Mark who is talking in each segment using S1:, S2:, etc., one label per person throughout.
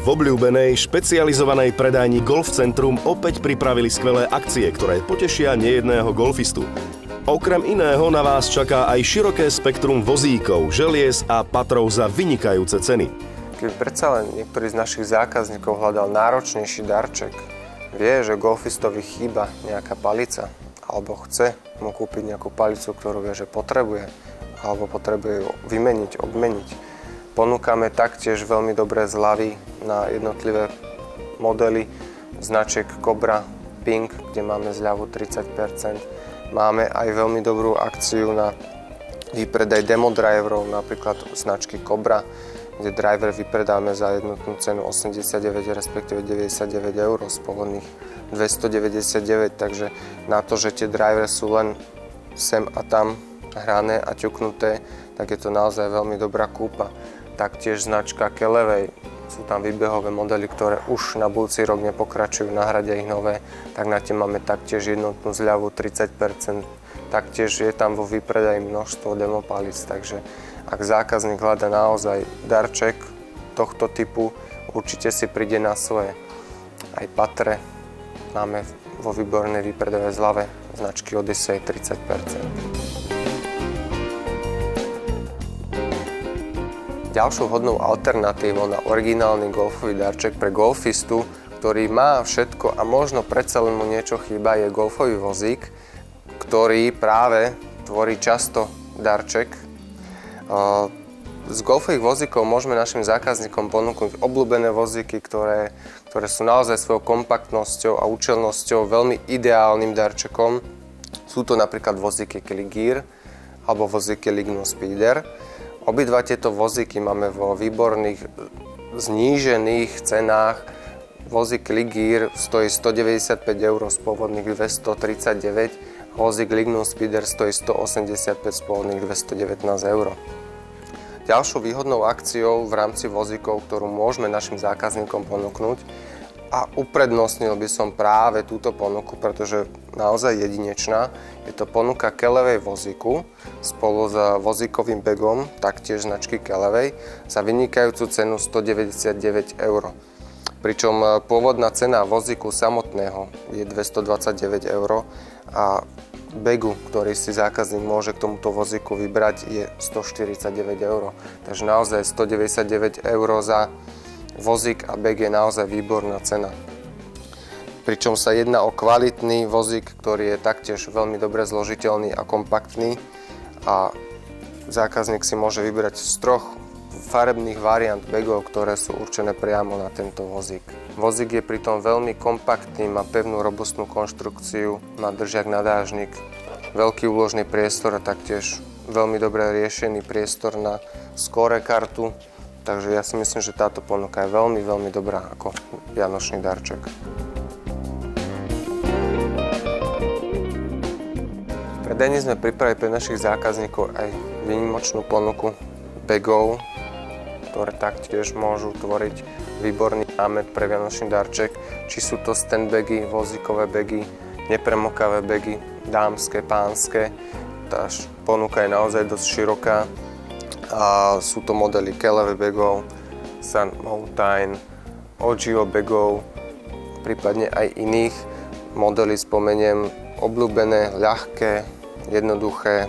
S1: V obľúbenej špecializovanej predajni Golf Centrum opäť pripravili skvelé akcie, ktoré potešia nejedného golfistu. Okrem iného na vás čaká aj široké spektrum vozíkov, želiez a patrov za vynikajúce ceny.
S2: Keby predsa len niektorý z našich zákazníkov hľadal náročnejší darček, vie, že golfistovi chýba nejaká palica, alebo chce mu kúpiť nejakú palicu, ktorú vie, že potrebuje, alebo potrebuje ju vymeniť, obmeniť. Ponúkame taktiež veľmi dobré zľavy na jednotlivé modely značiek Cobra, Pink, kde máme zľavu 30%. Máme aj veľmi dobrú akciu na výpredaj demo driverov, napríklad značky Cobra, kde driver vypredáme za jednotnú cenu 89, respektíve 99 eur z pôvodných 299, takže na to, že tie drivery sú len sem a tam hrané a ťuknuté, tak je to naozaj veľmi dobrá kúpa. Taktiež značka Callaway, sú tam výbehové modely, ktoré už na budúci rok nepokračujú, nahradia ich nové, tak na tie máme taktiež jednotnú zľavu 30%. Taktiež je tam vo výpredaji množstvo demopalic, takže ak zákazník hľada naozaj darček tohto typu, určite si príde na svoje. Aj patre máme vo výbornej výpredajovej zľave značky Odyssey 30%. Ďalšou vhodnou alternatívou na originálny golfový darček pre golfistu, ktorý má všetko a možno predsa len mu niečo chýba, je golfový vozík, ktorý práve tvorí často darček. Z golfových vozíkov môžeme našim zákazníkom ponúknuť obľúbené vozíky, ktoré sú naozaj svojou kompaktnosťou a účelnosťou veľmi ideálnym darčekom. Sú to napríklad vozíky Clicgear alebo vozíky Lignum Speeder. Obidva tieto vozíky máme vo výborných znížených cenách. Vozík Clicgear stojí 195 eur z pôvodných 239, vozík Lignum Speeder stojí 185 z pôvodných 219 eur. Ďalšou výhodnou akciou v rámci vozíkov, ktorú môžeme našim zákazníkom ponúknuť, a uprednostnil by som práve túto ponuku, pretože naozaj jedinečná. Je to ponuka Callaway vozíku spolu s vozíkovým bagom, taktiež značky Callaway, za vynikajúcu cenu 199 eur. Pričom pôvodná cena vozíku samotného je 229 eur a bagu, ktorý si zákazník môže k tomuto vozíku vybrať, je 149 eur. Takže naozaj 199 eur za vozík a bag je naozaj výborná cena. Pričom sa jedná o kvalitný vozík, ktorý je taktiež veľmi dobre zložiteľný a kompaktný a zákazník si môže vybrať z troch farebných variant bagov, ktoré sú určené priamo na tento vozík. Vozík je pritom veľmi kompaktný, má pevnú robustnú konštrukciu, má držiak nadážnik, veľký úložný priestor a taktiež veľmi dobre riešený priestor na score kartu. Takže ja si myslím, že táto ponuka je veľmi, veľmi dobrá ako vianočný darček. V predajni sme pripravili pre našich zákazníkov aj výnimočnú ponuku bagov, ktoré taktiež môžu tvoriť výborný námet pre vianočný darček. Či sú to stand bagy, vozíkové bagy, nepremokavé bagy, dámske, pánske. Tá ponuka je naozaj dosť široká. A sú to modely Callaway bagov, Sun Mountain, Ogio bagov, prípadne aj iných. Modely spomeniem obľúbené, ľahké, jednoduché,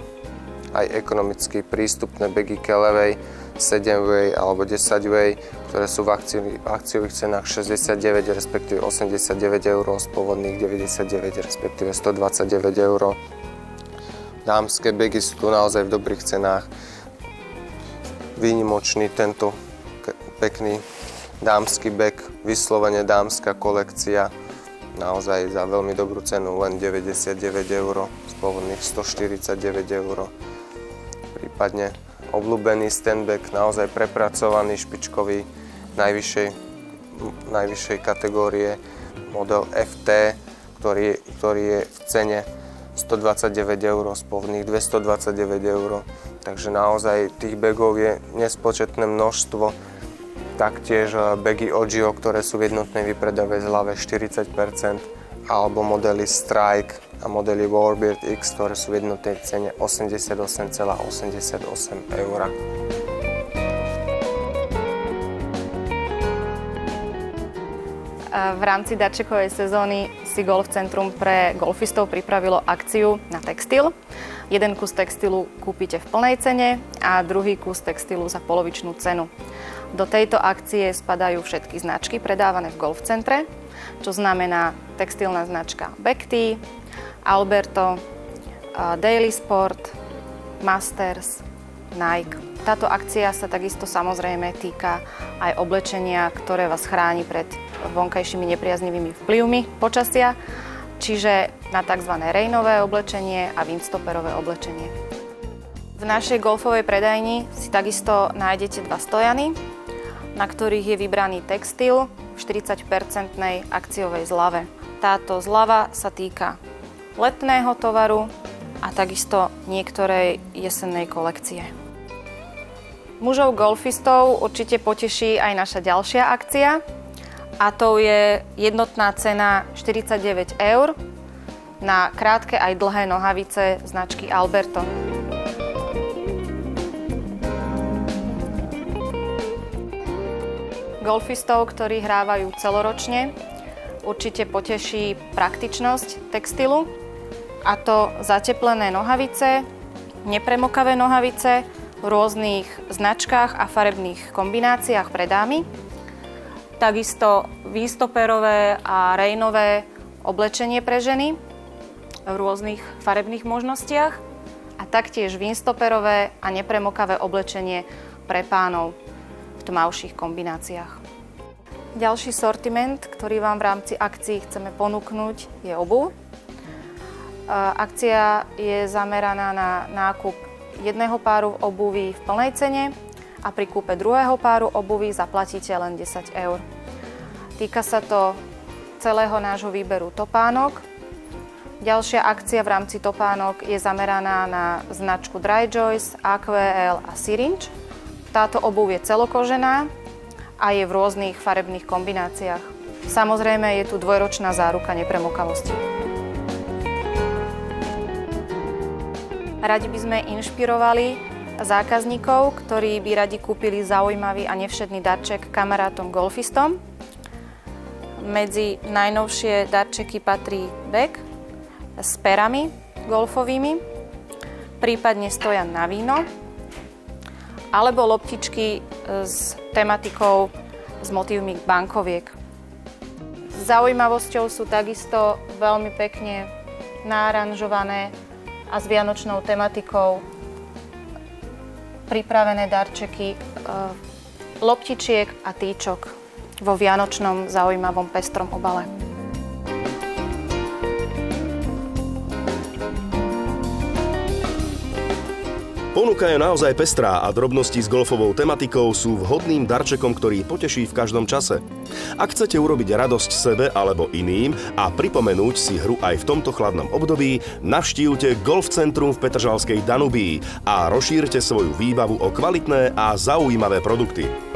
S2: aj ekonomicky prístupné bagy Callaway 7-way alebo 10-way, ktoré sú v akciových cenách 69, respektíve 89 eur z pôvodných 99, respektíve 129 eur. Dámske bagy sú tu naozaj v dobrých cenách. Výnimočný tento pekný dámsky bag, vyslovene dámska kolekcia, naozaj za veľmi dobrú cenu, len 99 eur z pôvodných 149 eur. Prípadne obľúbený stand bag, naozaj prepracovaný, špičkový, najvyššej kategórie, model FT, ktorý je v cene 129 eur z pôvodných 229 eur. Takže naozaj tých bagov je nespočetné množstvo. Taktiež bagy Ogio, ktoré sú v jednotnej výpredajovej zľave 40%, alebo modely Strike a modely Warbird X, ktoré sú v jednotnej cene 88,88 eur.
S3: V rámci darčekovej sezóny si Golf Centrum pre golfistov pripravilo akciu na textil. Jeden kus textilu kúpite v plnej cene a druhý kus textilu za polovičnú cenu. Do tejto akcie spadajú všetky značky predávané v Golf Centre, čo znamená textilná značka Becti, Alberto, Daily Sport, Masters, Nike. Táto akcia sa takisto samozrejme týka aj oblečenia, ktoré vás chráni pred vonkajšími nepriaznivými vplyvmi počasia, čiže na tzv. Rainové oblečenie a windstopperové oblečenie. V našej golfovej predajni si takisto nájdete 2 stojany, na ktorých je vybraný textil v 40% akciovej zľave. Táto zľava sa týka letného tovaru a takisto niektorej jesennej kolekcie. Mužov golfistov určite poteší aj naša ďalšia akcia a to je jednotná cena 49 € na krátke aj dlhé nohavice značky Alberto. Golfistov, ktorí hrávajú celoročne, určite poteší praktičnosť textilu, a to zateplené nohavice, nepremokavé nohavice v rôznych značkách a farebných kombináciách pre dámy. Takisto windstopperové a rainové oblečenie pre ženy v rôznych farebných možnostiach a taktiež windstopperové a nepremokavé oblečenie pre pánov v tmavších kombináciách. Ďalší sortiment, ktorý vám v rámci akcií chceme ponúknuť, je obuv. Akcia je zameraná na nákup jedného páru obuví v plnej cene a pri kúpe druhého páru obuví zaplatíte len 10 €. Týka sa to celého nášho výberu topánok. Ďalšia akcia v rámci topánok je zameraná na značku Dry Joyce, AQL a Syringe. Táto obuv je celokožená a je v rôznych farebných kombináciách. Samozrejme je tu dvojročná záruka nepremokavosti. Radi by sme inšpirovali zákazníkov, ktorí by radi kúpili zaujímavý a nevšedný darček kamarátom golfistom. Medzi najnovšie darčeky patrí bag s perami golfovými, prípadne stojan na víno, alebo loptičky s tematikou s motívmi bankoviek. Zaujímavosťou sú takisto veľmi pekne náranžované a s vianočnou tematikou pripravené darčeky loptičiek a týčok vo vianočnom zaujímavom pestrom obale.
S1: Ponuka je naozaj pestrá a drobnosti s golfovou tematikou sú vhodným darčekom, ktorý poteší v každom čase. Ak chcete urobiť radosť sebe alebo iným a pripomenúť si hru aj v tomto chladnom období, navštívte Golf Centrum v Petržalskej Danubii a rozšírte svoju výbavu o kvalitné a zaujímavé produkty.